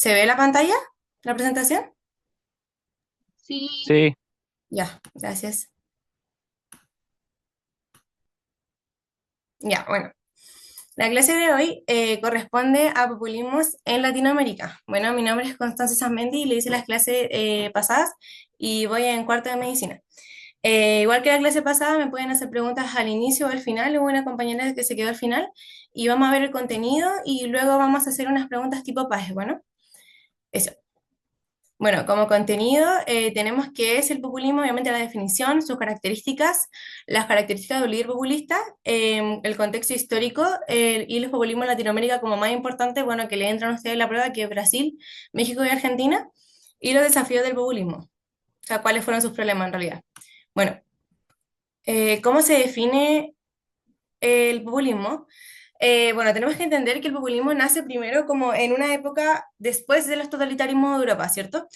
¿Se ve la pantalla? ¿La presentación? Sí, Sí, Ya, gracias. Ya, bueno. La clase de hoy corresponde a populismos en Latinoamérica. Bueno, mi nombre es Constanza Samendi y le hice las clases pasadas y voy en cuarto de medicina. Igual que la clase pasada, me pueden hacer preguntas al inicio o al final. Hubo una compañera que se quedó al final y vamos a ver el contenido y luego vamos a hacer unas preguntas tipo PAES. Bueno, eso. Bueno, como contenido tenemos qué es el populismo, obviamente la definición, sus características, las características de un líder populista, el contexto histórico y los populismos en Latinoamérica como más importante, bueno, que le entran a ustedes la prueba, que es Brasil, México y Argentina, y los desafíos del populismo, o sea, cuáles fueron sus problemas en realidad. Bueno, ¿cómo se define el populismo? Bueno, tenemos que entender que el populismo nace primero como en una época después de los totalitarismos de Europa, ¿cierto?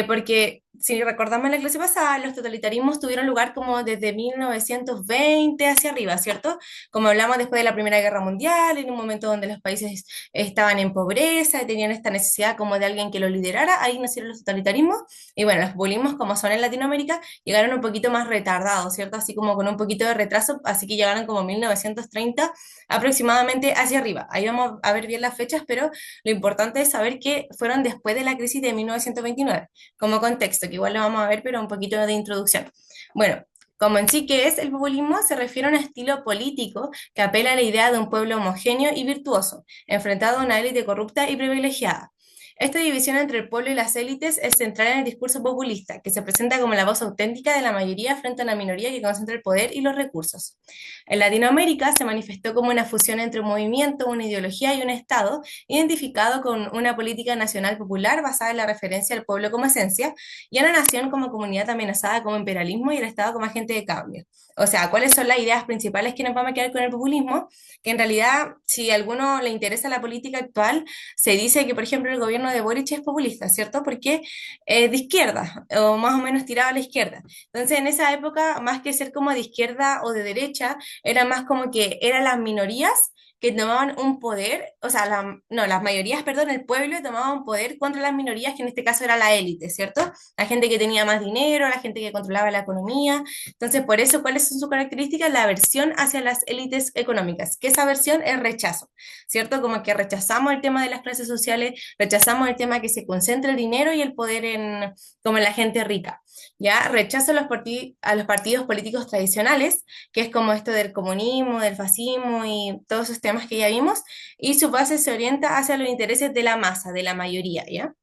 Porque si recordamos en la clase pasada, los totalitarismos tuvieron lugar como desde 1920 hacia arriba, ¿cierto? Como hablamos después de la Primera Guerra Mundial, en un momento donde los países estaban en pobreza y tenían esta necesidad como de alguien que los liderara, ahí nacieron los totalitarismos. Y bueno, los populismos, como son en Latinoamérica, llegaron un poquito más retardados, ¿cierto? Así como con un poquito de retraso, así que llegaron como 1930 aproximadamente hacia arriba. Ahí vamos a ver bien las fechas, pero lo importante es saber que fueron después de la crisis de 1929, como contexto, que igual lo vamos a ver, pero un poquito de introducción. Bueno, como en sí que es el populismo, se refiere a un estilo político que apela a la idea de un pueblo homogéneo y virtuoso, enfrentado a una élite corrupta y privilegiada. Esta división entre el pueblo y las élites es central en el discurso populista, que se presenta como la voz auténtica de la mayoría frente a una minoría que concentra el poder y los recursos. En Latinoamérica se manifestó como una fusión entre un movimiento, una ideología y un Estado, identificado con una política nacional popular basada en la referencia al pueblo como esencia y a la nación como comunidad amenazada como imperialismo y el Estado como agente de cambio. O sea, ¿cuáles son las ideas principales que nos vamos a quedar con el populismo? Que en realidad, si a alguno le interesa la política actual, se dice que, por ejemplo, el gobierno de Boric es populista, ¿cierto? Porque es de izquierda, o más o menos tirado a la izquierda. Entonces, en esa época, más que ser como de izquierda o de derecha, era más como que eran las minorías que tomaban un poder, o sea, no, las mayorías, perdón, el pueblo tomaba un poder contra las minorías, que en este caso era la élite, ¿cierto? La gente que tenía más dinero, la gente que controlaba la economía. Entonces, por eso, ¿cuáles son sus características? La aversión hacia las élites económicas, que esa aversión es rechazo, ¿cierto? Como que rechazamos el tema de las clases sociales, rechazamos el tema que se concentra el dinero y el poder en, como en la gente rica, ¿ya? Rechazo a los partidos políticos tradicionales, que es como esto del comunismo, del fascismo y todos esos temas que ya vimos, y su base se orienta hacia los intereses de la masa, de la mayoría, ¿ya?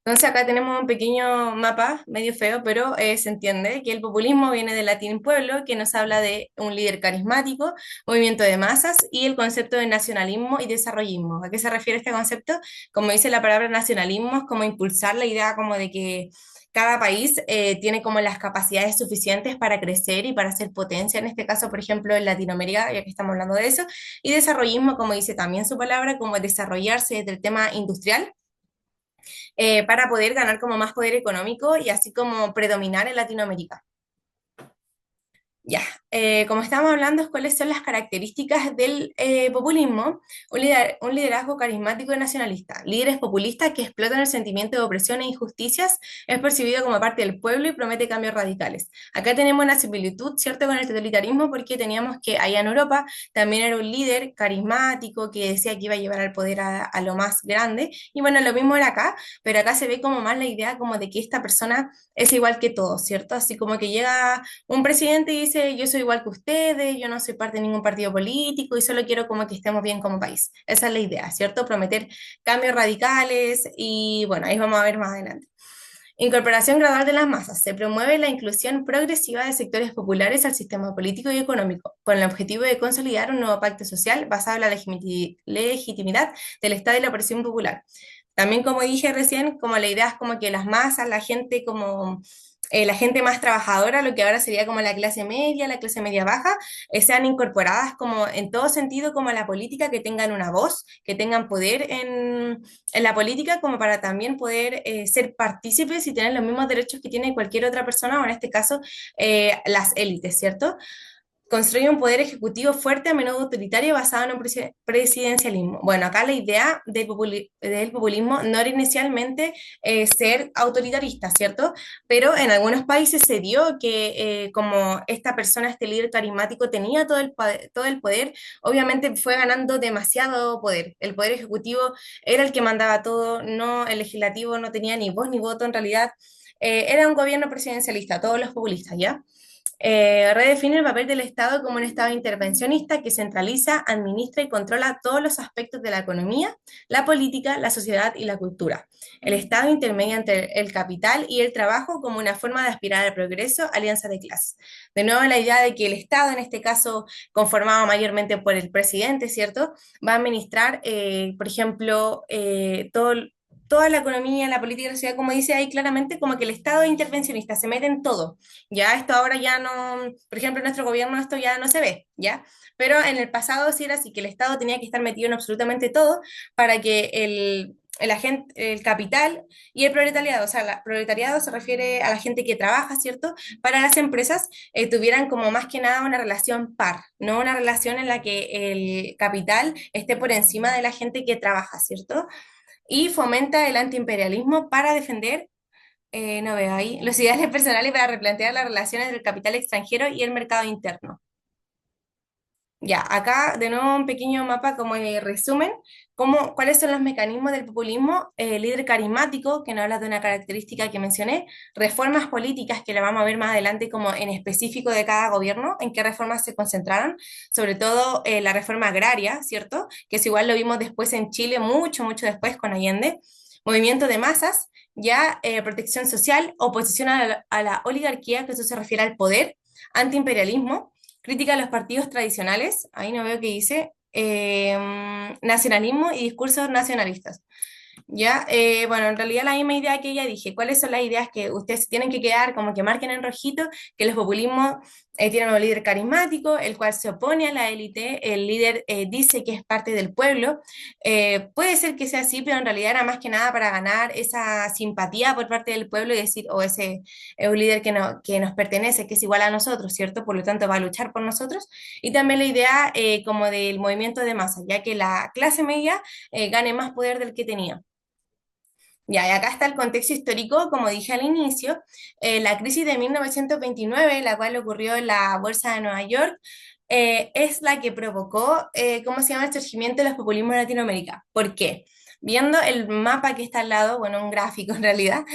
Entonces acá tenemos un pequeño mapa, medio feo, pero se entiende que el populismo viene del latín pueblo, que nos habla de un líder carismático, movimiento de masas y el concepto de nacionalismo y desarrollismo. ¿A qué se refiere este concepto? Como dice la palabra nacionalismo, es como impulsar la idea como de que cada país tiene como las capacidades suficientes para crecer y para ser potencia, en este caso, por ejemplo, en Latinoamérica, ya que estamos hablando de eso, y desarrollismo, como dice también su palabra, como desarrollarse desde el tema industrial para poder ganar como más poder económico y así como predominar en Latinoamérica. Ya, como estábamos hablando, cuáles son las características del populismo, un liderazgo carismático y nacionalista. Líderes populistas que explotan el sentimiento de opresión e injusticias, es percibido como parte del pueblo y promete cambios radicales. Acá tenemos una similitud, ¿cierto?, con el totalitarismo, porque teníamos que allá en Europa también era un líder carismático que decía que iba a llevar al poder a lo más grande, y bueno, lo mismo era acá, pero acá se ve como más la idea como de que esta persona es igual que todos, ¿cierto? Así como que llega un presidente dice, yo soy igual que ustedes, yo no soy parte de ningún partido político y solo quiero como que estemos bien como país. Esa es la idea, ¿cierto? Prometer cambios radicales y bueno, ahí vamos a ver más adelante. Incorporación gradual de las masas. Se promueve la inclusión progresiva de sectores populares al sistema político y económico, con el objetivo de consolidar un nuevo pacto social basado en la legitimidad del Estado y la presión popular. También, como dije recién, como la idea es como que las masas, la gente como la gente más trabajadora, lo que ahora sería como la clase media baja, sean incorporadas como en todo sentido como a la política, que tengan una voz, que tengan poder en la política, como para también poder ser partícipes y tener los mismos derechos que tiene cualquier otra persona, o en este caso las élites, ¿cierto? construye un poder ejecutivo fuerte, a menudo autoritario, basado en un presidencialismo. Bueno, acá la idea del populismo no era inicialmente ser autoritarista, ¿cierto? Pero en algunos países se dio que como esta persona, este líder carismático, tenía todo el poder, obviamente fue ganando demasiado poder. El poder ejecutivo era el que mandaba todo, no el legislativo no tenía ni voz ni voto en realidad. Era un gobierno presidencialista, todos los populistas, ¿ya? Redefine el papel del Estado como un Estado intervencionista que centraliza, administra y controla todos los aspectos de la economía, la política, la sociedad y la cultura. El Estado intermedia entre el capital y el trabajo como una forma de aspirar al progreso, alianza de clases. De nuevo, la idea de que el Estado, en este caso conformado mayormente por el presidente, ¿cierto?, va a administrar, por ejemplo, toda la economía, la política y la sociedad, como dice ahí claramente, como que el Estado es intervencionista, se mete en todo. Ya esto ahora ya no, por ejemplo, en nuestro gobierno esto ya no se ve, ¿ya? Pero en el pasado sí era así, que el Estado tenía que estar metido en absolutamente todo para que el capital y el proletariado, o sea, el proletariado se refiere a la gente que trabaja, ¿cierto? Para las empresas tuvieran como más que nada una relación par, no una relación en la que el capital esté por encima de la gente que trabaja, ¿cierto? Y fomenta el antiimperialismo para defender no veo ahí. Los ideales personales para replantear las relaciones del capital extranjero y el mercado interno. Ya, acá de nuevo un pequeño mapa como de resumen, cuáles son los mecanismos del populismo, líder carismático, que nos habla de una característica que mencioné, reformas políticas, que la vamos a ver más adelante como en específico de cada gobierno, en qué reformas se concentraron, sobre todo la reforma agraria, ¿cierto? Que es igual lo vimos después en Chile, mucho, mucho después con Allende, movimiento de masas, ya protección social, oposición a la oligarquía, que eso se refiere al poder, antiimperialismo, crítica a los partidos tradicionales, ahí no veo qué dice, nacionalismo y discursos nacionalistas. Ya, bueno, en realidad la misma idea que ya dije, ¿cuáles son las ideas que ustedes tienen que quedar como que marquen en rojito? Que los populismos tienen un líder carismático, el cual se opone a la élite, el líder dice que es parte del pueblo, puede ser que sea así, pero en realidad era más que nada para ganar esa simpatía por parte del pueblo y decir, o ese es un líder que nos pertenece, que es igual a nosotros, ¿cierto? Por lo tanto va a luchar por nosotros. Y también la idea como del movimiento de masa, ya que la clase media gane más poder del que tenía. Ya, y acá está el contexto histórico, como dije al inicio, la crisis de 1929, la cual ocurrió en la Bolsa de Nueva York, es la que provocó, ¿cómo se llama?, el surgimiento de los populismos en Latinoamérica. ¿Por qué? Viendo el mapa que está al lado, bueno, un gráfico en realidad,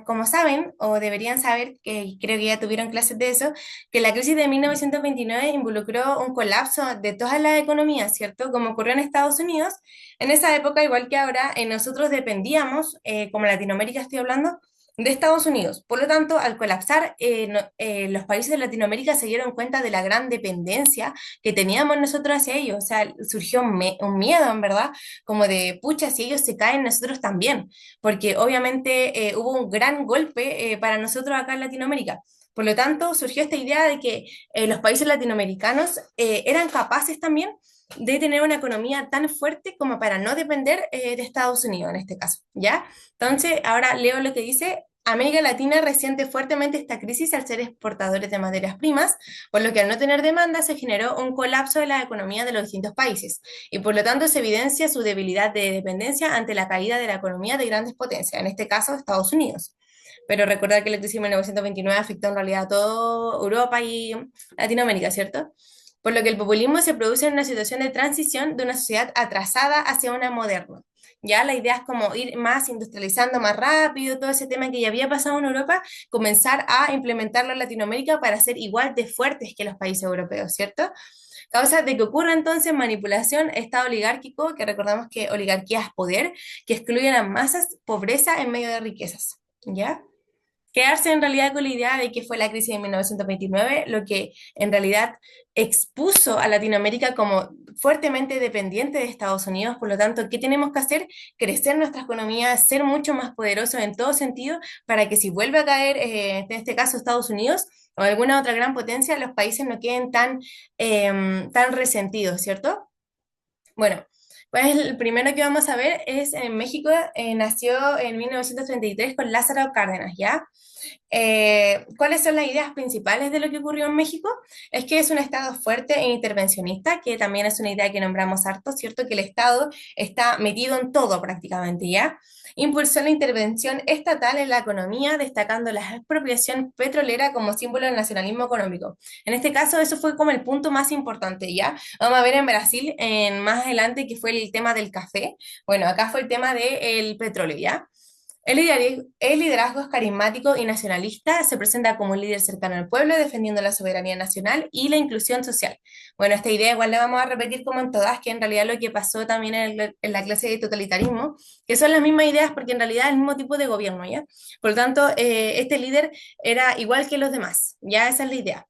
como saben, o deberían saber, que creo que ya tuvieron clases de eso, que la crisis de 1929 involucró un colapso de todas las economías, ¿cierto? Como ocurrió en Estados Unidos, en esa época, igual que ahora, nosotros dependíamos, como Latinoamérica estoy hablando, de Estados Unidos. Por lo tanto, al colapsar, los países de Latinoamérica se dieron cuenta de la gran dependencia que teníamos nosotros hacia ellos. O sea, surgió un miedo, en verdad, como de, pucha, si ellos se caen, nosotros también. Porque obviamente hubo un gran golpe para nosotros acá en Latinoamérica. Por lo tanto, surgió esta idea de que los países latinoamericanos eran capaces también de tener una economía tan fuerte como para no depender de Estados Unidos en este caso, ¿ya? Entonces, ahora leo lo que dice. América Latina resiente fuertemente esta crisis al ser exportadores de materias primas, por lo que al no tener demanda se generó un colapso de la economía de los distintos países y por lo tanto se evidencia su debilidad de dependencia ante la caída de la economía de grandes potencias, en este caso Estados Unidos. Pero recordar que la crisis de 1929 afectó en realidad a toda Europa y Latinoamérica, ¿cierto? Por lo que el populismo se produce en una situación de transición de una sociedad atrasada hacia una moderna. Ya la idea es como ir más industrializando más rápido, todo ese tema que ya había pasado en Europa, comenzar a implementarlo en Latinoamérica para ser igual de fuertes que los países europeos, ¿cierto? Causa de que ocurra entonces manipulación, estado oligárquico, que recordamos que oligarquía es poder, que excluye a las masas, pobreza en medio de riquezas, ¿ya? Quedarse en realidad con la idea de que fue la crisis de 1929 lo que en realidad expuso a Latinoamérica como fuertemente dependiente de Estados Unidos. Por lo tanto, ¿qué tenemos que hacer? Crecer nuestra economía, ser mucho más poderosos en todo sentido para que si vuelve a caer, en este caso Estados Unidos o alguna otra gran potencia, los países no queden tan resentidos, ¿cierto? Bueno, Pues el primero que vamos a ver es en México, nació en 1933 con Lázaro Cárdenas, ¿ya? ¿Cuáles son las ideas principales de lo que ocurrió en México? Es que es un Estado fuerte e intervencionista, que también es una idea que nombramos harto, ¿cierto? Que el Estado está metido en todo prácticamente, ¿ya? Impulsó la intervención estatal en la economía, destacando la expropiación petrolera como símbolo del nacionalismo económico. En este caso, eso fue como el punto más importante, ¿ya? Vamos a ver en Brasil más adelante que fue el tema del café. Bueno, acá fue el tema del petróleo, ¿ya? El liderazgo es carismático y nacionalista, se presenta como un líder cercano al pueblo, defendiendo la soberanía nacional y la inclusión social. Bueno, esta idea igual la vamos a repetir como en todas, que en realidad lo que pasó también en la clase de totalitarismo, que son las mismas ideas porque en realidad es el mismo tipo de gobierno, ¿ya? Por lo tanto, este líder era igual que los demás, ya esa es la idea.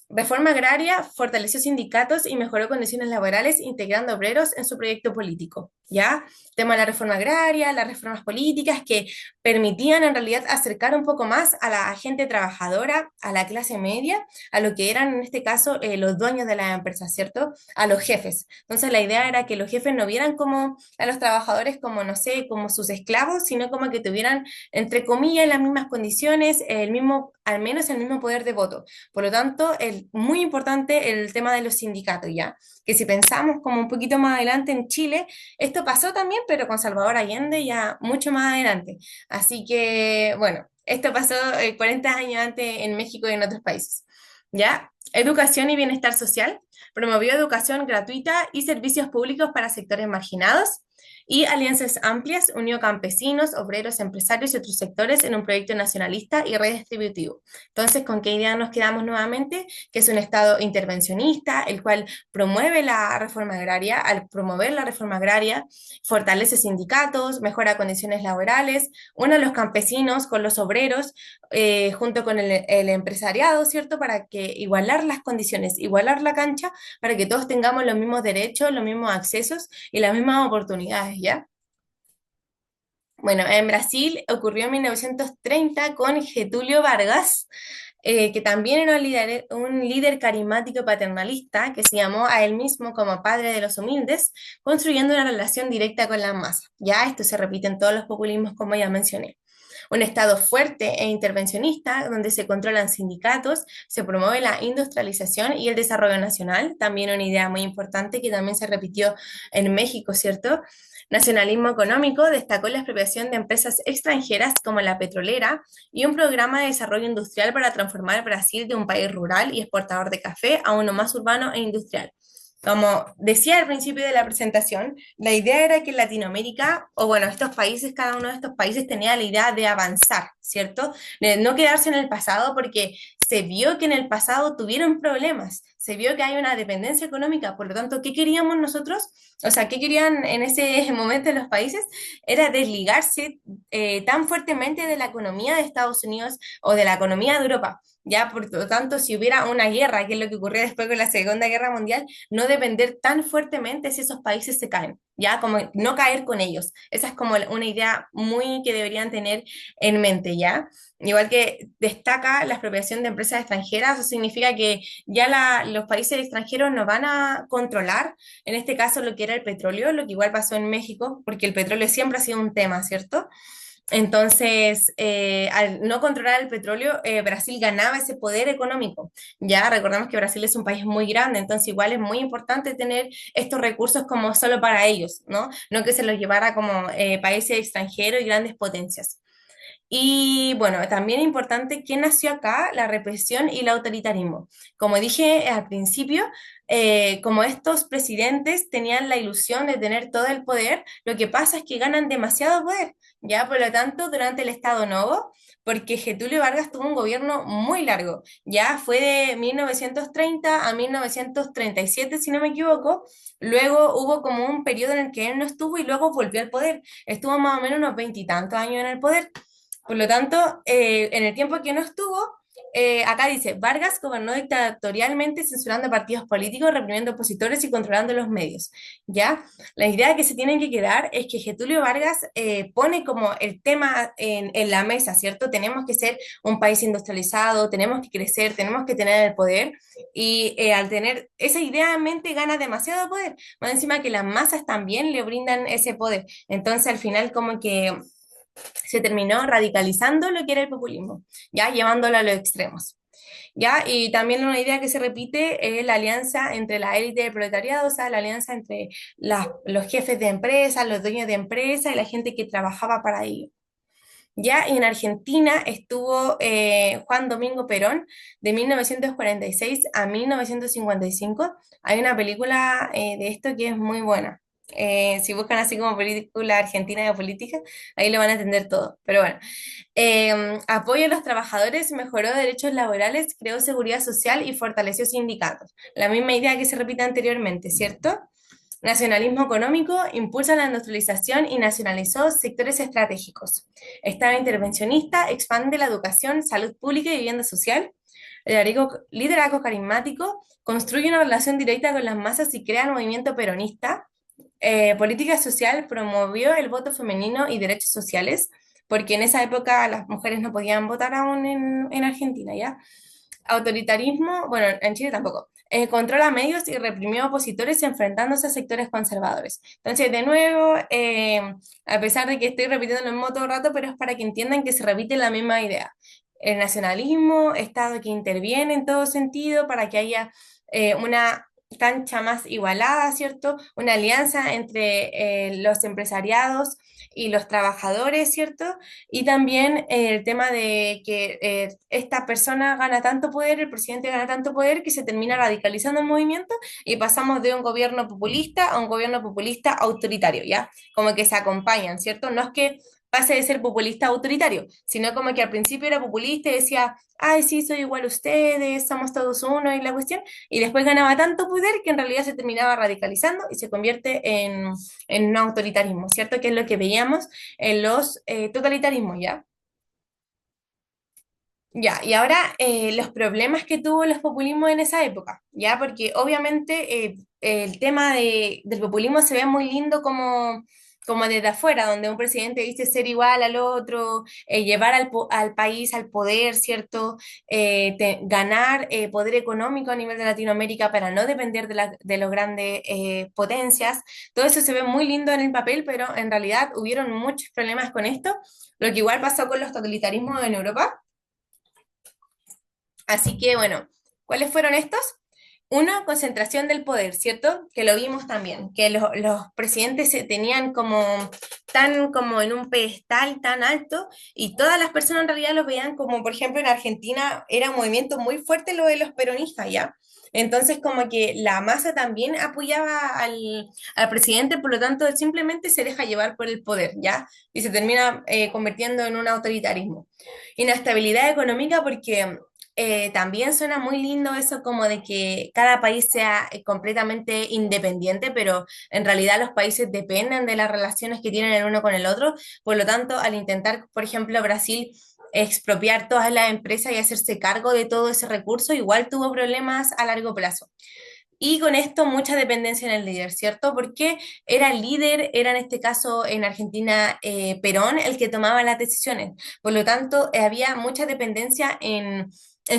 Reforma agraria, fortaleció sindicatos y mejoró condiciones laborales integrando obreros en su proyecto político. ¿Ya? Tema de la reforma agraria, las reformas políticas que permitían en realidad acercar un poco más a la gente trabajadora, a la clase media, a lo que eran en este caso los dueños de las empresas, ¿cierto? A los jefes. Entonces la idea era que los jefes no vieran como a los trabajadores como, no sé, como sus esclavos, sino como que tuvieran, entre comillas, las mismas condiciones, el mismo, al menos el mismo poder de voto. Por lo tanto, muy importante el tema de los sindicatos, ¿ya? Que si pensamos como un poquito más adelante en Chile, esto pasó también, pero con Salvador Allende ya mucho más adelante. Así que, bueno, esto pasó 40 años antes en México y en otros países, ¿ya? Educación y bienestar social. Promovió educación gratuita y servicios públicos para sectores marginados. Y alianzas amplias unió campesinos, obreros, empresarios y otros sectores en un proyecto nacionalista y redistributivo. Entonces, ¿con qué idea nos quedamos nuevamente? Que es un Estado intervencionista, el cual promueve la reforma agraria. Al promover la reforma agraria, fortalece sindicatos, mejora condiciones laborales, une a los campesinos con los obreros, junto con el empresariado, ¿cierto? Para que igualar las condiciones, igualar la cancha, para que todos tengamos los mismos derechos, los mismos accesos y las mismas oportunidades, ¿ya? Bueno, en Brasil ocurrió en 1930 con Getúlio Vargas, que también era un líder carismático y paternalista que se llamó a él mismo como padre de los humildes, construyendo una relación directa con la masa. Ya esto se repite en todos los populismos, como ya mencioné. Un Estado fuerte e intervencionista, donde se controlan sindicatos, se promueve la industrialización y el desarrollo nacional, también una idea muy importante que también se repitió en México, ¿cierto? Nacionalismo económico destacó la expropiación de empresas extranjeras como la petrolera y un programa de desarrollo industrial para transformar Brasil de un país rural y exportador de café a uno más urbano e industrial. Como decía al principio de la presentación, la idea era que en Latinoamérica, o bueno, estos países, cada uno de estos países tenía la idea de avanzar, ¿cierto? De no quedarse en el pasado porque se vio que en el pasado tuvieron problemas, se vio que hay una dependencia económica, por lo tanto, ¿qué queríamos nosotros? O sea, ¿qué querían en ese momento los países? Era desligarse tan fuertemente de la economía de Estados Unidos o de la economía de Europa. Ya, por lo tanto, si hubiera una guerra, que es lo que ocurrió después con la Segunda Guerra Mundial, no depender tan fuertemente si esos países se caen, ya, como no caer con ellos. Esa es como una idea muy que deberían tener en mente, ya. Igual que destaca la expropiación de empresas extranjeras, eso significa que ya los países extranjeros no van a controlar, en este caso, lo que era el petróleo, lo que igual pasó en México, porque el petróleo siempre ha sido un tema, ¿cierto? Entonces, al no controlar el petróleo, Brasil ganaba ese poder económico. Ya recordamos que Brasil es un país muy grande, entonces igual es muy importante tener estos recursos como solo para ellos, ¿no? No que se los llevara como países extranjeros y grandes potencias. Y bueno, también es importante que nació acá la represión y el autoritarismo. Como dije al principio, como estos presidentes tenían la ilusión de tener todo el poder, lo que pasa es que ganan demasiado poder, ¿ya? Por lo tanto, durante el Estado Novo, porque Getúlio Vargas tuvo un gobierno muy largo, ya fue de 1930 a 1937, si no me equivoco, luego hubo como un periodo en el que él no estuvo y luego volvió al poder, estuvo más o menos unos veintitantos años en el poder. Por lo tanto, en el tiempo que no estuvo, acá dice, Vargas gobernó dictatorialmente censurando partidos políticos, reprimiendo opositores y controlando los medios. ¿Ya? La idea que se tienen que quedar es que Getulio Vargas pone como el tema en la mesa, ¿cierto? Tenemos que ser un país industrializado, tenemos que crecer, tenemos que tener el poder y al tener esa idea en mente gana demasiado poder. Más encima que las masas también le brindan ese poder. Entonces al final como que se terminó radicalizando lo que era el populismo, ya llevándolo a los extremos. ¿Ya? Y también una idea que se repite es la alianza entre la élite del proletariado, o sea, la alianza entre los jefes de empresa, los dueños de empresa y la gente que trabajaba para ellos. Ya y en Argentina estuvo Juan Domingo Perón de 1946 a 1955. Hay una película de esto que es muy buena. Si buscan así como película argentina de política, ahí lo van a entender todo. Pero bueno, apoyo a los trabajadores, mejoró derechos laborales, creó seguridad social y fortaleció sindicatos. La misma idea que se repite anteriormente, ¿cierto? Nacionalismo económico, impulsa la industrialización y nacionalizó sectores estratégicos. Estado intervencionista, expande la educación, salud pública y vivienda social. Liderazgo carismático, construye una relación directa con las masas y crea el movimiento peronista. Política social, promovió el voto femenino y derechos sociales, porque en esa época las mujeres no podían votar aún en Argentina, ¿ya? Autoritarismo, bueno, en Chile tampoco. Controla medios y reprimió opositores enfrentándose a sectores conservadores. Entonces, de nuevo, a pesar de que estoy repitiendo lo mismo todo el rato, pero es para que entiendan que se repite la misma idea. El nacionalismo, Estado que interviene en todo sentido para que haya una cancha más igualada, ¿cierto? Una alianza entre los empresariados y los trabajadores, ¿cierto? Y también el tema de que esta persona gana tanto poder, el presidente gana tanto poder que se termina radicalizando el movimiento y pasamos de un gobierno populista a un gobierno populista autoritario, ¿ya? Como que se acompañan, ¿cierto? No es que pase de ser populista a autoritario, sino como que al principio era populista y decía, ay, sí, soy igual a ustedes, somos todos uno y la cuestión, y después ganaba tanto poder que en realidad se terminaba radicalizando y se convierte en un autoritarismo, ¿cierto? Que es lo que veíamos en los totalitarismos, ¿ya? Ya, y ahora los problemas que tuvo los populismos en esa época, ¿ya? Porque obviamente el tema del populismo se ve muy lindo como desde afuera, donde un presidente dice ser igual al otro, llevar al país al poder, ¿cierto? Ganar poder económico a nivel de Latinoamérica para no depender de las grandes potencias. Todo eso se ve muy lindo en el papel, pero en realidad hubieron muchos problemas con esto, lo que igual pasó con los totalitarismos en Europa. Así que bueno, ¿cuáles fueron estos? Uno, concentración del poder, ¿cierto? Que lo vimos también, que los presidentes se tenían como tan como en un pedestal tan alto y todas las personas en realidad los veían como, por ejemplo, en Argentina era un movimiento muy fuerte lo de los peronistas, ¿ya? Entonces como que la masa también apoyaba al presidente, por lo tanto él simplemente se deja llevar por el poder, ¿ya? Y se termina convirtiendo en un autoritarismo. Inestabilidad económica porque también suena muy lindo eso como de que cada país sea completamente independiente, pero en realidad los países dependen de las relaciones que tienen el uno con el otro. Por lo tanto, al intentar, por ejemplo, Brasil expropiar todas las empresas y hacerse cargo de todo ese recurso, igual tuvo problemas a largo plazo. Y con esto mucha dependencia en el líder, ¿cierto? Porque era el líder, era en este caso en Argentina Perón el que tomaba las decisiones. Por lo tanto, había mucha dependencia en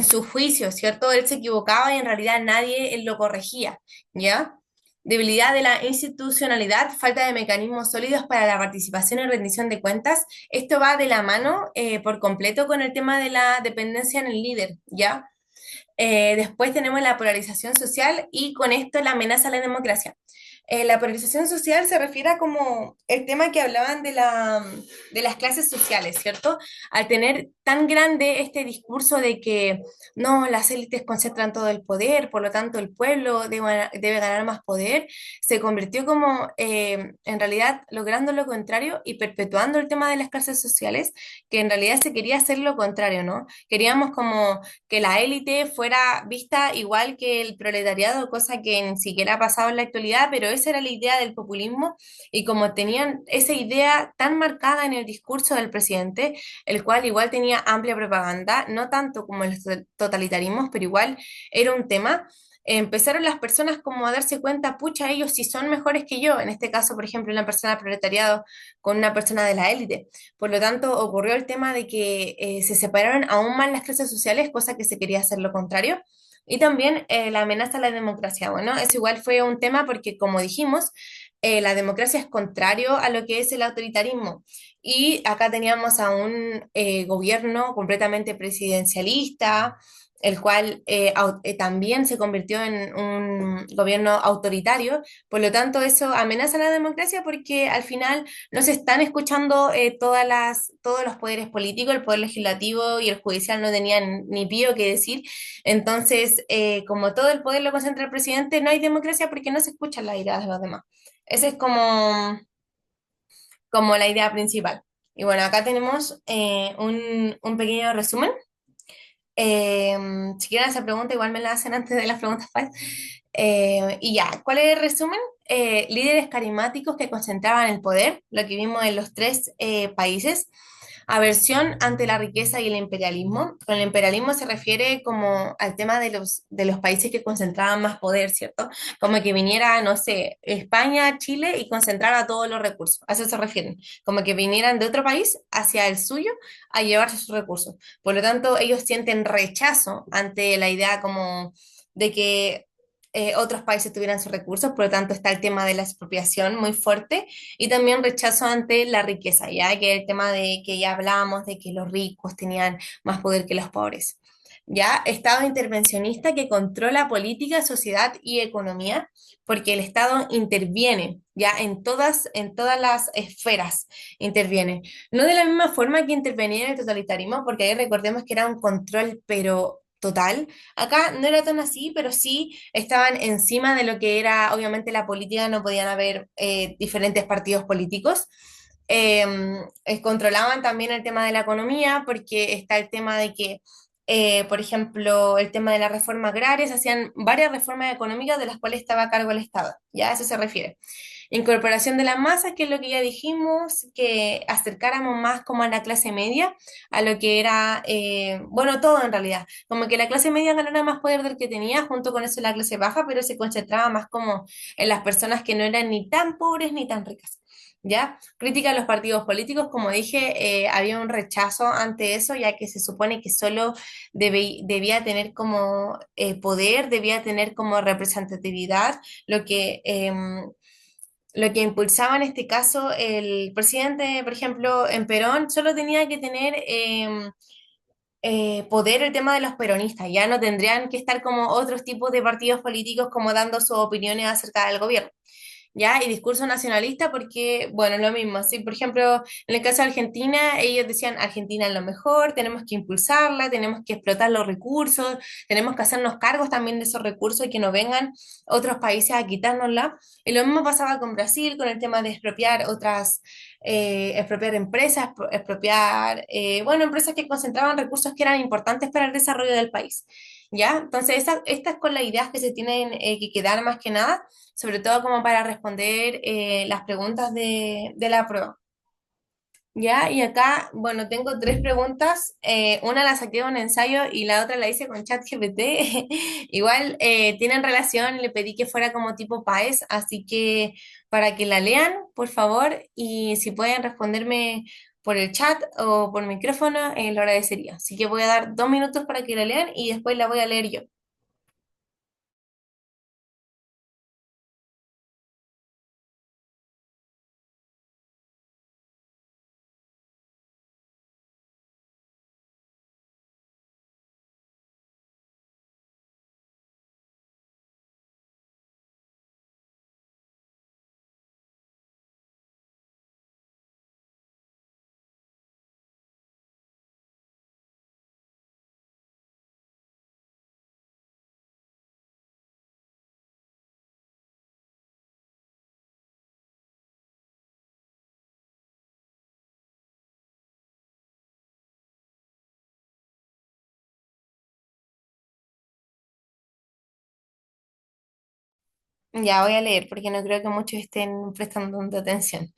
su juicio, ¿cierto? Él se equivocaba y en realidad nadie lo corregía, ¿ya? Debilidad de la institucionalidad, falta de mecanismos sólidos para la participación y rendición de cuentas. Esto va de la mano por completo con el tema de la dependencia en el líder, ¿ya? Después tenemos la polarización social y con esto la amenaza a la democracia. La polarización social se refiere a como el tema que hablaban de las clases sociales, ¿cierto? Al tener tan grande este discurso de que no, las élites concentran todo el poder, por lo tanto el pueblo debe ganar más poder, se convirtió como en realidad logrando lo contrario y perpetuando el tema de las clases sociales, que en realidad se quería hacer lo contrario, ¿no? Queríamos como que la élite fuera vista igual que el proletariado, cosa que ni siquiera ha pasado en la actualidad, pero esa era la idea del populismo y como tenían esa idea tan marcada en el discurso del presidente, el cual igual tenía amplia propaganda, no tanto como los totalitarismos, pero igual era un tema. Empezaron las personas como a darse cuenta, pucha, ellos sí son mejores que yo, en este caso, por ejemplo, una persona del proletariado con una persona de la élite. Por lo tanto, ocurrió el tema de que se separaron aún más las clases sociales, cosa que se quería hacer lo contrario. Y también la amenaza a la democracia. Bueno, eso igual fue un tema porque, como dijimos, la democracia es contrario a lo que es el autoritarismo. Y acá teníamos a un gobierno completamente presidencialista, el cual también se convirtió en un gobierno autoritario. Por lo tanto, eso amenaza a la democracia porque al final no se están escuchando todos los poderes políticos, el poder legislativo y el judicial no tenían ni pío que decir. Entonces, como todo el poder lo concentra el presidente, no hay democracia porque no se escuchan las ideas de los demás. Esa es como la idea principal. Y bueno, acá tenemos un pequeño resumen. Eh, si quieren hacer preguntas, igual me la hacen antes de las preguntas, ¿vale? Y ya, ¿cuál es el resumen? Líderes carismáticos que concentraban el poder, lo que vimos en los tres países. Aversión ante la riqueza y el imperialismo. Con el imperialismo se refiere como al tema de los países que concentraban más poder, ¿cierto? Como que viniera, no sé, España, Chile y concentrara todos los recursos. A eso se refieren. Como que vinieran de otro país hacia el suyo a llevarse sus recursos. Por lo tanto, ellos sienten rechazo ante la idea como de que otros países tuvieran sus recursos, por lo tanto está el tema de la expropiación muy fuerte y también rechazo ante la riqueza, ya que el tema de que ya hablábamos de que los ricos tenían más poder que los pobres. Ya, Estado intervencionista que controla política, sociedad y economía, porque el Estado interviene, ya en todas las esferas interviene. No de la misma forma que intervenía en el totalitarismo, porque ahí recordemos que era un control, pero total. Acá no era tan así, pero sí estaban encima de lo que era, obviamente, la política, no podían haber diferentes partidos políticos. Eh, Controlaban también el tema de la economía, porque está el tema de que, por ejemplo, el tema de la reforma agraria, se hacían varias reformas económicas de las cuales estaba a cargo el Estado, ¿ya? A eso se refiere. Incorporación de las masas, que es lo que ya dijimos, que acercáramos más como a la clase media, a lo que era, bueno, todo en realidad, como que la clase media ganara más poder del que tenía, junto con eso la clase baja, pero se concentraba más como en las personas que no eran ni tan pobres ni tan ricas. ¿Ya? Crítica a los partidos políticos, como dije, había un rechazo ante eso, ya que se supone que solo debía tener como poder, debía tener como representatividad, lo que lo que impulsaba en este caso el presidente, por ejemplo, en Perón, solo tenía que tener poder el tema de los peronistas, ya no tendrían que estar como otros tipos de partidos políticos como dando sus opiniones acerca del gobierno. ¿Ya? Y discurso nacionalista porque, bueno, lo mismo, sí, por ejemplo, en el caso de Argentina, ellos decían, Argentina es lo mejor, tenemos que impulsarla, tenemos que explotar los recursos, tenemos que hacernos cargos también de esos recursos y que no vengan otros países a quitárnosla. Y lo mismo pasaba con Brasil, con el tema de expropiar expropiar empresas, expropiar, bueno, empresas que concentraban recursos que eran importantes para el desarrollo del país. ¿Ya? Entonces, estas con las ideas que se tienen que quedar más que nada sobre todo como para responder las preguntas de la prueba. Ya, y acá, bueno, tengo tres preguntas. Una la saqué de un ensayo y la otra la hice con ChatGPT. Igual tienen relación, le pedí que fuera como tipo PAES, así que para que la lean, por favor, y si pueden responderme por el chat o por micrófono, lo agradecería. Así que voy a dar 2 minutos para que la lean y después la voy a leer yo. Ya voy a leer porque no creo que muchos estén prestando tanta atención.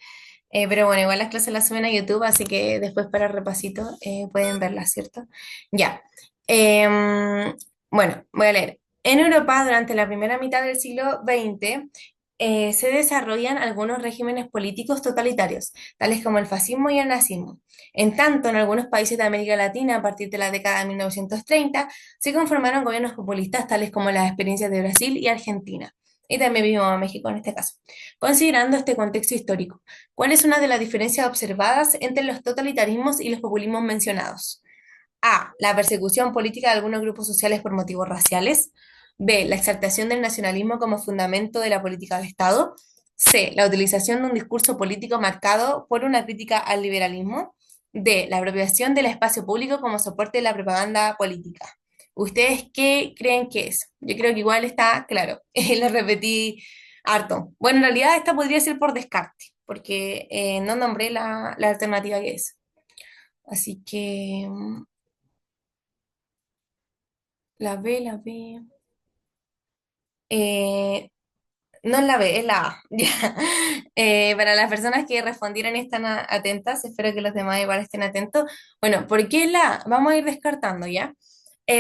Pero bueno, igual las clases las suben a YouTube, así que después para repasito pueden verlas, ¿cierto? Ya. Em, bueno, voy a leer. En Europa, durante la primera mitad del siglo XX, se desarrollan algunos regímenes políticos totalitarios, tales como el fascismo y el nazismo. En tanto, en algunos países de América Latina, a partir de la década de 1930, se conformaron gobiernos populistas, tales como las experiencias de Brasil y Argentina. Y también vimos a México en este caso. Considerando este contexto histórico, ¿cuál es una de las diferencias observadas entre los totalitarismos y los populismos mencionados? A. La persecución política de algunos grupos sociales por motivos raciales. B. La exaltación del nacionalismo como fundamento de la política del Estado. C. La utilización de un discurso político marcado por una crítica al liberalismo. D. La apropiación del espacio público como soporte de la propaganda política. ¿Ustedes qué creen que es? Yo creo que igual está claro. Lo repetí harto. Bueno, en realidad esta podría ser por descarte, porque no nombré la alternativa que es. Así que la B, la B. Eh, no es la B, es la A. Ya. Para las personas que respondieron y están atentas, espero que los demás igual estén atentos. Bueno, ¿por qué la A? Vamos a ir descartando, ¿ya?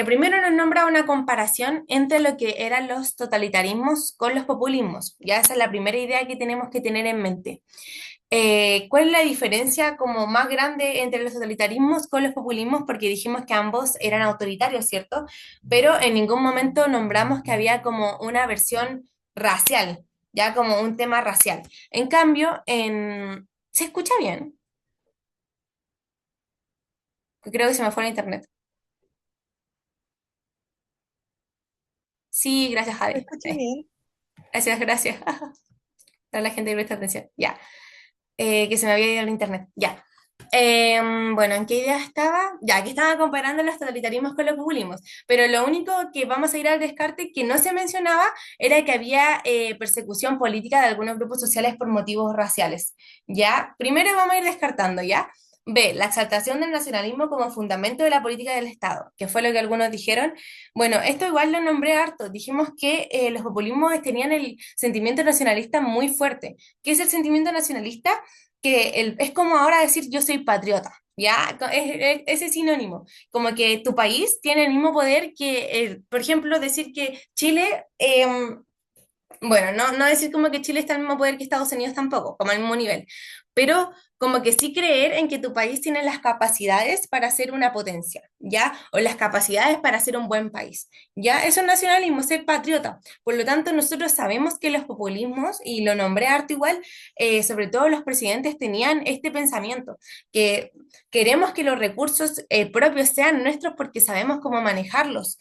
Primero nos nombra una comparación entre lo que eran los totalitarismos con los populismos. Ya esa es la primera idea que tenemos que tener en mente. ¿Cuál es la diferencia como más grande entre los totalitarismos con los populismos? Porque dijimos que ambos eran autoritarios, ¿cierto? Pero en ningún momento nombramos que había como una versión racial, ya como un tema racial. En cambio, ¿se escucha bien? Creo que se me fue el internet. Sí, gracias, Te Jade. escuché bien. Gracias, gracias. Toda la gente que presta atención. Ya. Que se me había ido el internet. Ya. Bueno, ¿en qué idea estaba? Ya, que estaba comparando los totalitarismos con los populismos, pero lo único que vamos a ir al descarte que no se mencionaba era que había persecución política de algunos grupos sociales por motivos raciales. Ya, primero vamos a ir descartando, ¿ya? B, la exaltación del nacionalismo como fundamento de la política del Estado, que fue lo que algunos dijeron. Bueno, esto igual lo nombré harto. Dijimos que los populismos tenían el sentimiento nacionalista muy fuerte. ¿Qué es el sentimiento nacionalista? Es como ahora decir yo soy patriota, ¿ya? Ese sinónimo, como que tu país tiene el mismo poder que, por ejemplo, decir que Chile, bueno, no decir como que Chile está al mismo poder que Estados Unidos tampoco, como al mismo nivel, pero como que sí creer en que tu país tiene las capacidades para ser una potencia, ¿ya? O las capacidades para ser un buen país, ¿ya? Eso es nacionalismo, ser patriota. Por lo tanto, nosotros sabemos que los populismos, y lo nombré harto igual, sobre todo los presidentes tenían este pensamiento, que queremos que los recursos propios sean nuestros porque sabemos cómo manejarlos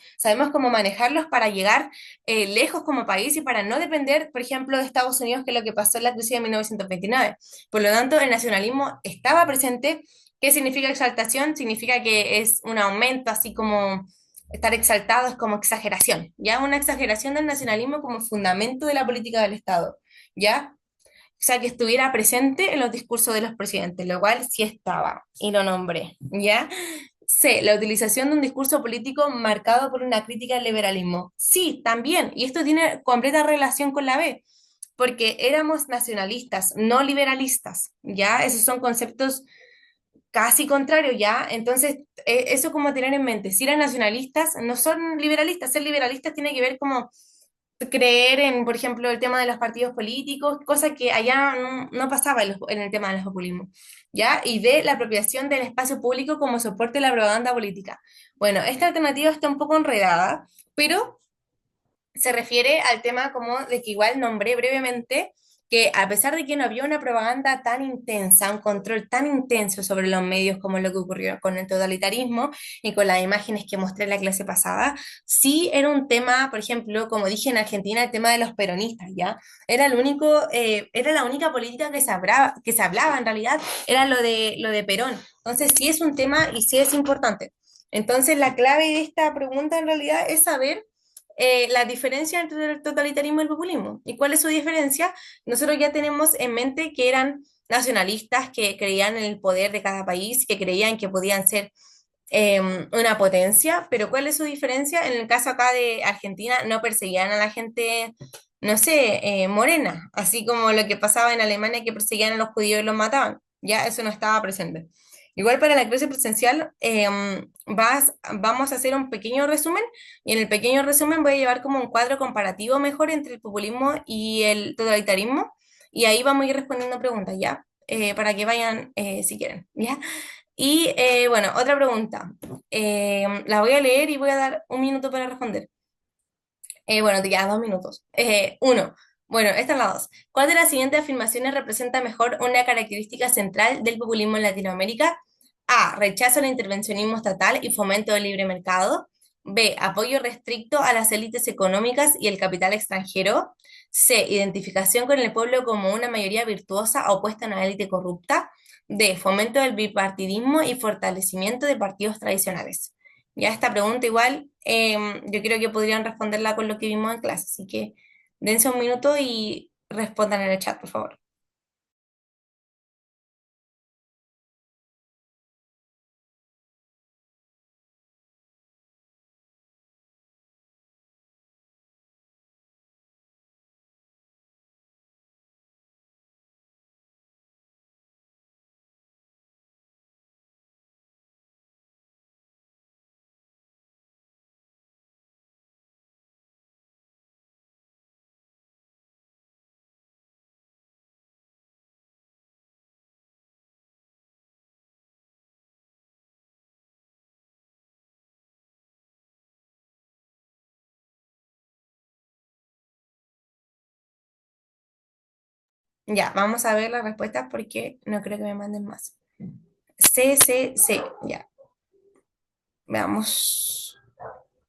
para llegar lejos como país y para no depender, por ejemplo, de Estados Unidos, que es lo que pasó en la crisis de 1929. Por lo tanto, el nacionalismo estaba presente. ¿Qué significa exaltación? Significa que es un aumento, así como estar exaltado es como exageración, ¿ya? Una exageración del nacionalismo como fundamento de la política del Estado, ¿ya? O sea, que estuviera presente en los discursos de los presidentes, lo cual sí estaba, y lo nombré, ¿ya? C, la utilización de un discurso político marcado por una crítica al liberalismo. Sí, también, y esto tiene completa relación con la B, porque éramos nacionalistas, no liberalistas, ¿ya? Esos son conceptos casi contrarios, ¿ya? Entonces, eso como tener en mente, si eran nacionalistas, no son liberalistas, ser liberalistas tiene que ver como creer en, por ejemplo, el tema de los partidos políticos, cosa que allá no pasaba en el tema de los populismos, ¿ya? Y de la apropiación del espacio público como soporte de la propaganda política. Bueno, esta alternativa está un poco enredada, pero se refiere al tema como de que igual nombré brevemente que a pesar de que no había una propaganda tan intensa, un control tan intenso sobre los medios como lo que ocurrió con el totalitarismo y con las imágenes que mostré en la clase pasada, sí era un tema, por ejemplo, como dije en Argentina, el tema de los peronistas, ¿ya? Era el único, era la única política que se hablaba en realidad, era lo de Perón. Entonces sí es un tema y sí es importante. Entonces la clave de esta pregunta en realidad es saber la diferencia entre el totalitarismo y el populismo. ¿Y cuál es su diferencia? Nosotros ya tenemos en mente que eran nacionalistas, que creían en el poder de cada país, que creían que podían ser una potencia, pero ¿cuál es su diferencia? En el caso acá de Argentina, no perseguían a la gente no sé, morena, así como lo que pasaba en Alemania que perseguían a los judíos y los mataban. Ya eso no estaba presente. Igual para la clase presencial vamos a hacer un pequeño resumen y en el pequeño resumen voy a llevar como un cuadro comparativo mejor entre el populismo y el totalitarismo y ahí vamos a ir respondiendo preguntas, ¿ya? Para que vayan si quieren, ¿ya? Y bueno, otra pregunta. La voy a leer y voy a dar un minuto para responder. Bueno, te quedan 2 minutos. Uno. Bueno, esta es la dos. ¿Cuál de las siguientes afirmaciones representa mejor una característica central del populismo en Latinoamérica? A. Rechazo al intervencionismo estatal y fomento del libre mercado. B. Apoyo restricto a las élites económicas y el capital extranjero. C. Identificación con el pueblo como una mayoría virtuosa opuesta a una élite corrupta. D. Fomento del bipartidismo y fortalecimiento de partidos tradicionales. Ya esta pregunta igual, yo creo que podrían responderla con lo que vimos en clase, así que dense un minuto y respondan en el chat, por favor. Ya, vamos a ver las respuestas porque no creo que me manden más. C, C, C, ya, veamos.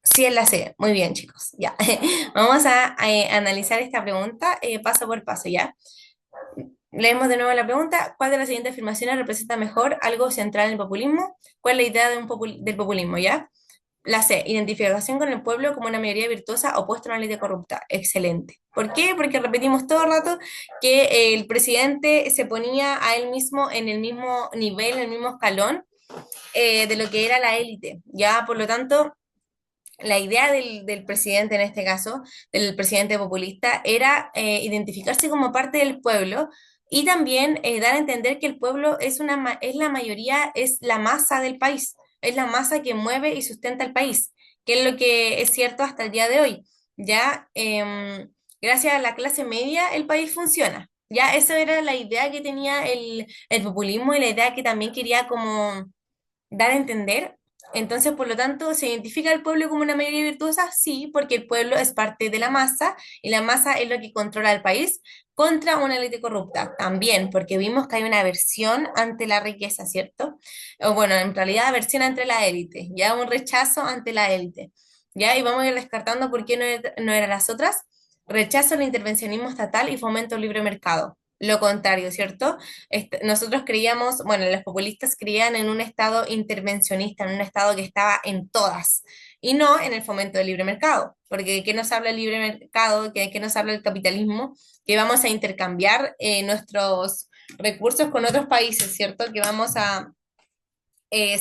Sí, es la C. Muy bien, chicos. Ya. Vamos a analizar esta pregunta paso por paso, ¿ya? Leemos de nuevo la pregunta. ¿Cuál de las siguientes afirmaciones representa mejor algo central en el populismo? ¿Cuál es la idea de del populismo, ya? La C, identificación con el pueblo como una mayoría virtuosa opuesta a una élite corrupta. Excelente. ¿Por qué? Porque repetimos todo el rato que el presidente se ponía a él mismo en el mismo nivel, en el mismo escalón de lo que era la élite. Ya, por lo tanto, la idea del presidente en este caso, del presidente populista, era identificarse como parte del pueblo y también dar a entender que el pueblo es, es la mayoría, es la masa del país, es la masa que mueve y sustenta el país, que es lo que es cierto hasta el día de hoy. Ya, gracias a la clase media, el país funciona. Ya, esa era la idea que tenía el populismo y la idea que también quería como dar a entender. Entonces, por lo tanto, ¿se identifica al pueblo como una mayoría virtuosa? Sí, porque el pueblo es parte de la masa y la masa es lo que controla el país contra una élite corrupta. También, porque vimos que hay una aversión ante la riqueza, ¿cierto? O bueno, en realidad aversión ante la élite, ya un rechazo ante la élite. ¿Ya? Y vamos a ir descartando por qué no eran las otras. Rechazo al intervencionismo estatal y fomento al libre mercado. Lo contrario, ¿cierto? Nosotros creíamos, bueno, los populistas creían en un Estado intervencionista, en un Estado que estaba en todas, y no en el fomento del libre mercado, porque ¿de qué nos habla el libre mercado? ¿De qué nos habla el capitalismo? Que vamos a intercambiar nuestros recursos con otros países, ¿cierto? Que vamos a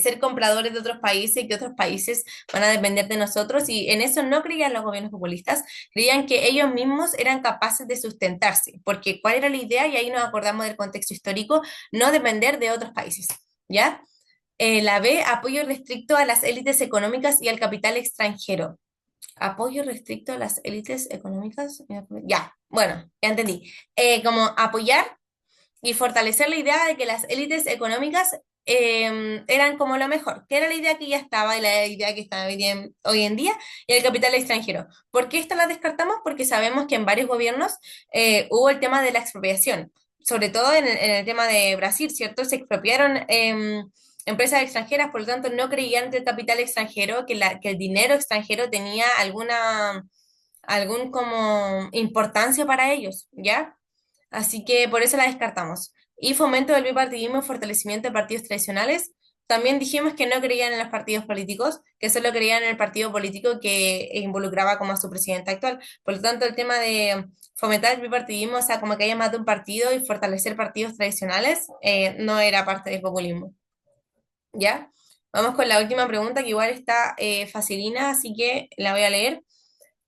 ser compradores de otros países y que otros países van a depender de nosotros y en eso no creían los gobiernos populistas, creían que ellos mismos eran capaces de sustentarse, porque ¿cuál era la idea? Y ahí nos acordamos del contexto histórico, no depender de otros países, ¿ya? La B, apoyo restricto a las élites económicas y al capital extranjero. Apoyo restricto a las élites económicas. Ya, bueno, ya entendí. Como apoyar y fortalecer la idea de que las élites económicas eran como lo mejor, que era la idea que ya estaba y la idea que está hoy en día, y el capital extranjero. ¿Por qué esta la descartamos? Porque sabemos que en varios gobiernos hubo el tema de la expropiación, sobre todo en el tema de Brasil, ¿cierto? Se expropiaron empresas extranjeras, por lo tanto no creían que el capital extranjero, que el dinero extranjero tenía algún como importancia para ellos, ¿ya? Así que por eso la descartamos. Y fomento del bipartidismo y fortalecimiento de partidos tradicionales. También dijimos que no creían en los partidos políticos, que solo creían en el partido político que involucraba como a su presidente actual. Por lo tanto, el tema de fomentar el bipartidismo, o sea, como que haya más de un partido y fortalecer partidos tradicionales, no era parte del populismo. ¿Ya? Vamos con la última pregunta, que igual está facilina, así que la voy a leer.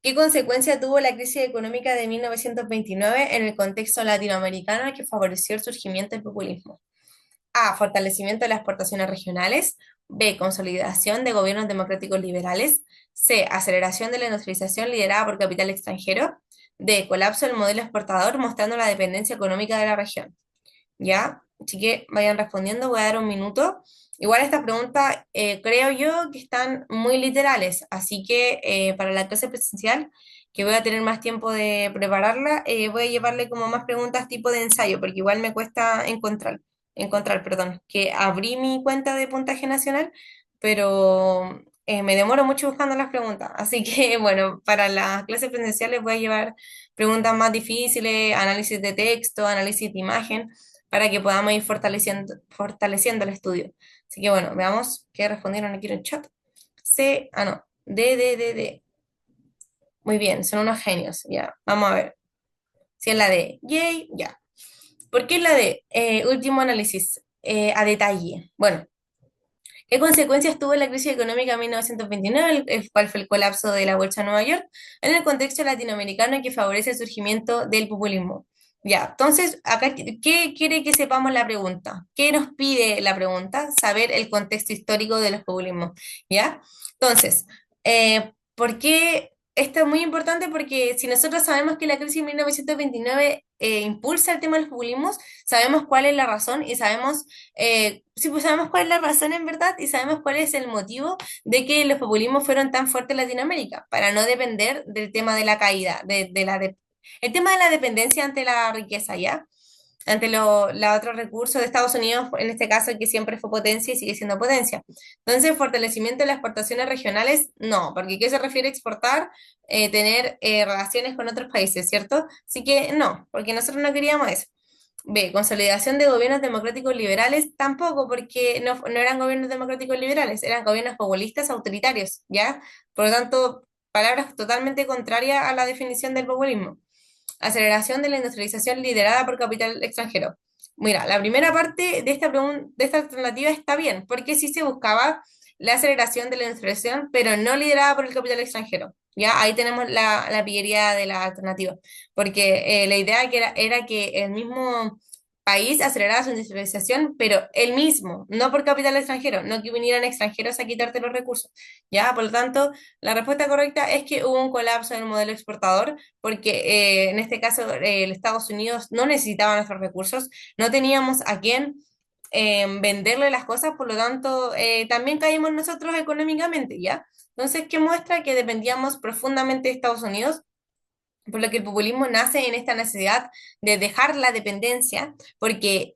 ¿Qué consecuencia tuvo la crisis económica de 1929 en el contexto latinoamericano que favoreció el surgimiento del populismo? A. Fortalecimiento de las exportaciones regionales. B. Consolidación de gobiernos democráticos liberales. C. Aceleración de la industrialización liderada por capital extranjero. D. Colapso del modelo exportador mostrando la dependencia económica de la región. ¿Ya? Así que vayan respondiendo, voy a dar un minuto. Igual estas preguntas creo yo que están muy literales, así que para la clase presencial, que voy a tener más tiempo de prepararla, voy a llevarle como más preguntas tipo de ensayo, porque igual me cuesta perdón, que abrí mi cuenta de puntaje nacional, pero me demoro mucho buscando las preguntas. Así que bueno, para las clases presenciales voy a llevar preguntas más difíciles, análisis de texto, análisis de imagen para que podamos ir fortaleciendo el estudio. Así que bueno, veamos qué respondieron aquí en el chat. C, no, D. Muy bien, son unos genios, ya. Vamos a ver. Si es la D, yay, ya. ¿Por qué es la D? Último análisis a detalle. Bueno, ¿qué consecuencias tuvo la crisis económica de 1929, el cual fue el colapso de la Bolsa de Nueva York, en el contexto latinoamericano que favorece el surgimiento del populismo? Ya, entonces, acá, ¿qué quiere que sepamos la pregunta? ¿Qué nos pide la pregunta? Saber el contexto histórico de los populismos, ¿ya? Entonces, ¿por qué? Esto es muy importante porque si nosotros sabemos que la crisis de 1929 impulsa el tema de los populismos, sabemos cuál es la razón y sabemos sí, pues sabemos cuál es la razón en verdad y sabemos cuál es el motivo de que los populismos fueron tan fuertes en Latinoamérica, para no depender del tema de la caída, el tema de la dependencia ante la riqueza, ¿ya? Ante los otros recursos de Estados Unidos, en este caso, que siempre fue potencia y sigue siendo potencia. Entonces, fortalecimiento de las exportaciones regionales, no, porque ¿qué se refiere a exportar? Tener relaciones con otros países, ¿cierto? Así que no, porque nosotros no queríamos eso. B, consolidación de gobiernos democráticos liberales, tampoco, porque no eran gobiernos democráticos liberales, eran gobiernos populistas autoritarios, ¿ya? Por lo tanto, palabras totalmente contrarias a la definición del populismo. Aceleración de la industrialización liderada por capital extranjero. Mira, la primera parte de de esta alternativa está bien, porque sí se buscaba la aceleración de la industrialización, pero no liderada por el capital extranjero. Ya ahí tenemos la pillería de la alternativa, porque la idea era que el mismo país acelerara su industrialización, pero él mismo, no por capital extranjero, no que vinieran extranjeros a quitarte los recursos. Ya, por lo tanto, la respuesta correcta es que hubo un colapso del modelo exportador porque en este caso el Estados Unidos no necesitaba nuestros recursos, no teníamos a quién venderle las cosas, por lo tanto también caímos nosotros económicamente, ¿ya? Entonces, ¿qué muestra? Que dependíamos profundamente de Estados Unidos, por lo que el populismo nace en esta necesidad de dejar la dependencia, porque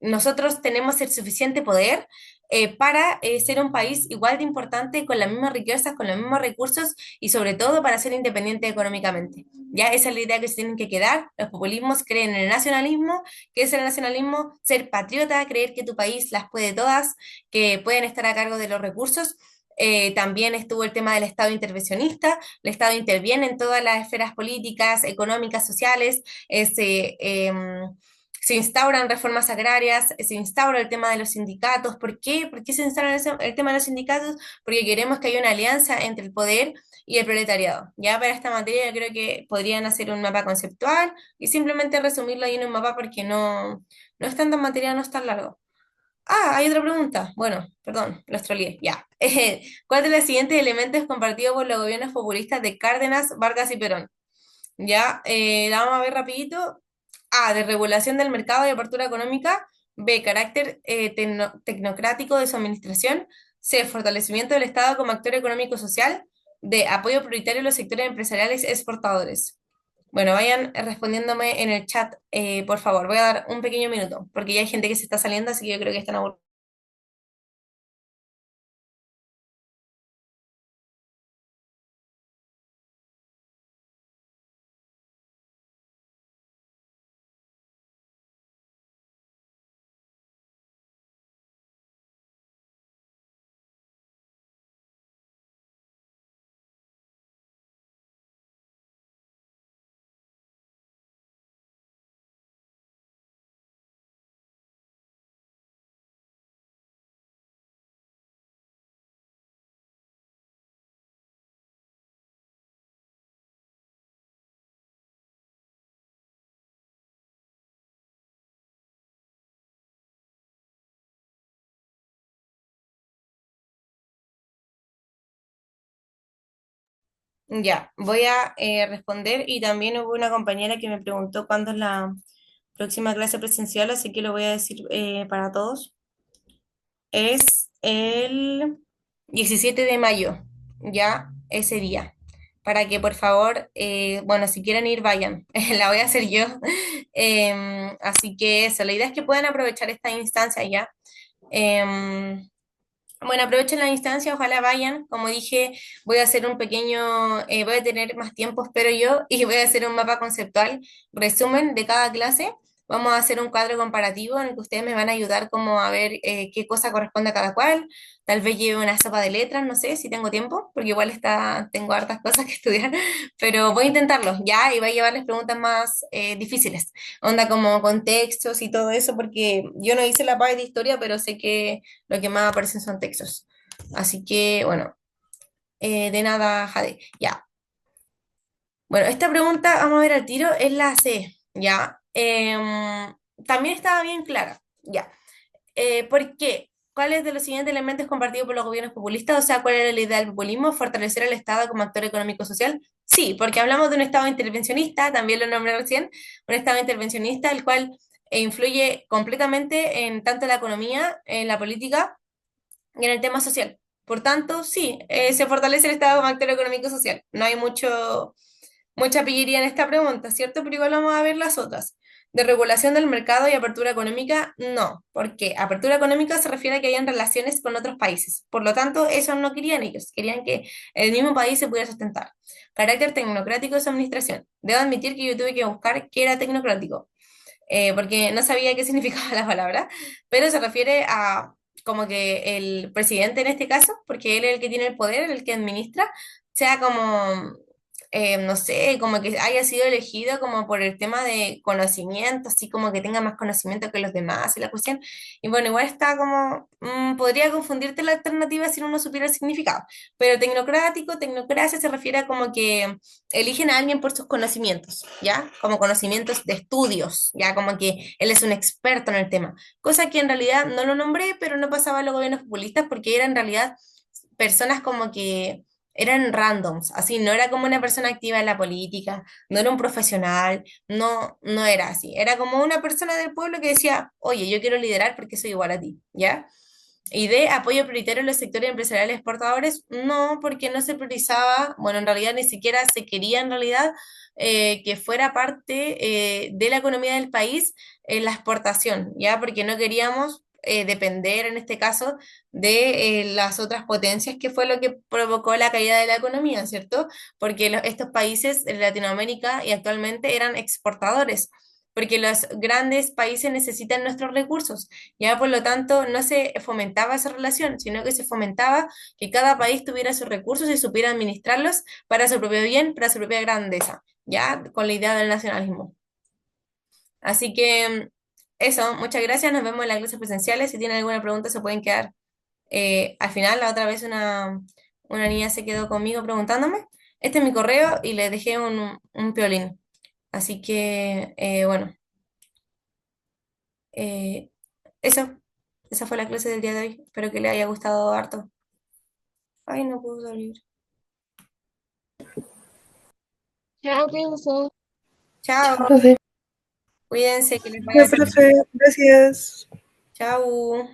nosotros tenemos el suficiente poder para ser un país igual de importante, con las mismas riquezas, con los mismos recursos y sobre todo para ser independiente económicamente. Ya esa es la idea que se tienen que quedar. Los populismos creen en el nacionalismo, que es el nacionalismo, ser patriota, creer que tu país las puede todas, que pueden estar a cargo de los recursos. También estuvo el tema del Estado intervencionista. El Estado interviene en todas las esferas políticas, económicas, sociales, se instauran reformas agrarias, se instaura el tema de los sindicatos. ¿Por qué? ¿Por qué se instaura el tema de los sindicatos? Porque queremos que haya una alianza entre el poder y el proletariado. Ya para esta materia yo creo que podrían hacer un mapa conceptual y simplemente resumirlo ahí en un mapa porque no es tanta materia, no es tan largo. Ah, hay otra pregunta. Bueno, perdón, los troleé. Ya. ¿Cuál de los siguientes elementos es compartido por los gobiernos populistas de Cárdenas, Vargas y Perón? Ya, la vamos a ver rapidito. A, desregulación del mercado y apertura económica. B, carácter tecnocrático de su administración. C, fortalecimiento del Estado como actor económico-social. D, apoyo prioritario a los sectores empresariales exportadores. Bueno, vayan respondiéndome en el chat, por favor. Voy a dar un pequeño minuto, porque ya hay gente que se está saliendo, así que yo creo que están aburridos. Ya, voy a responder y también hubo una compañera que me preguntó cuándo es la próxima clase presencial, así que lo voy a decir para todos. Es el 17 de mayo, ya ese día, para que por favor, bueno, si quieren ir, vayan, la voy a hacer yo. Así que eso, la idea es que puedan aprovechar esta instancia ya. Em, bueno, aprovechen la instancia, ojalá vayan. Como dije, voy a hacer un pequeño, voy a tener más tiempo, espero yo, y voy a hacer un mapa conceptual, resumen de cada clase. Vamos a hacer un cuadro comparativo en el que ustedes me van a ayudar como a ver qué cosa corresponde a cada cual. Tal vez lleve una sopa de letras, no sé si tengo tiempo, porque igual tengo hartas cosas que estudiar, pero voy a intentarlo, ya, y voy a llevarles preguntas más difíciles, onda como contextos y todo eso, porque yo no hice la parte de historia, pero sé que lo que más aparecen son textos. Así que, bueno, de nada, Jade. Ya. Bueno, esta pregunta, vamos a ver al tiro, es la C. Ya. También estaba bien clara. Ya. ¿Por qué? ¿Cuáles de los siguientes elementos compartidos por los gobiernos populistas? O sea, ¿cuál era la idea del populismo? ¿Fortalecer al Estado como actor económico-social? Sí, porque hablamos de un Estado intervencionista, también lo nombré recién, un Estado intervencionista, el cual influye completamente en tanto la economía, en la política y en el tema social. Por tanto, sí, se fortalece el Estado como actor económico social. No hay mucha pillería en esta pregunta, ¿cierto? Pero igual vamos a ver las otras. De regulación del mercado y apertura económica, no, porque apertura económica se refiere a que hayan relaciones con otros países. Por lo tanto, eso no querían ellos, querían que el mismo país se pudiera sustentar. Carácter tecnocrático de su administración. Debo admitir que yo tuve que buscar qué era tecnocrático porque no sabía qué significaba la palabra, pero se refiere a como que el presidente en este caso, porque él es el que tiene el poder, el que administra, sea como, no sé, como que haya sido elegido como por el tema de conocimiento, así como que tenga más conocimiento que los demás y la cuestión. Y bueno, igual está como, podría confundirte la alternativa si uno no supiera el significado, pero tecnocrático, tecnocracia se refiere a como que eligen a alguien por sus conocimientos, ¿ya? Como conocimientos de estudios, ¿ya? Como que él es un experto en el tema. Cosa que en realidad no lo nombré, pero no pasaba en los gobiernos populistas porque eran en realidad personas como que eran randoms, así, no era como una persona activa en la política, no era un profesional, no era así, era como una persona del pueblo que decía, oye, yo quiero liderar porque soy igual a ti, ¿ya? Y de apoyo prioritario en los sectores empresariales exportadores, no, porque no se priorizaba, bueno, en realidad ni siquiera se quería en realidad que fuera parte de la economía del país la exportación, ¿ya? Porque no queríamos depender en este caso de las otras potencias, que fue lo que provocó la caída de la economía, ¿cierto? Porque estos países de Latinoamérica y actualmente eran exportadores, porque los grandes países necesitan nuestros recursos. Ya por lo tanto no se fomentaba esa relación, sino que se fomentaba que cada país tuviera sus recursos y supiera administrarlos para su propio bien, para su propia grandeza, ya con la idea del nacionalismo. Así que eso, muchas gracias, nos vemos en las clases presenciales. Si tienen alguna pregunta se pueden quedar. Al final, la otra vez una niña se quedó conmigo preguntándome. Este es mi correo y le dejé un piolín. Así que, bueno, eh, eso. Esa fue la clase del día de hoy. Espero que le haya gustado harto. Ay, no puedo salir. Chao, profe. Chao, Chao, profe. cuídense, que les vaya Ya, bien. profe, gracias. Chao.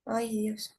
Ay, Dios.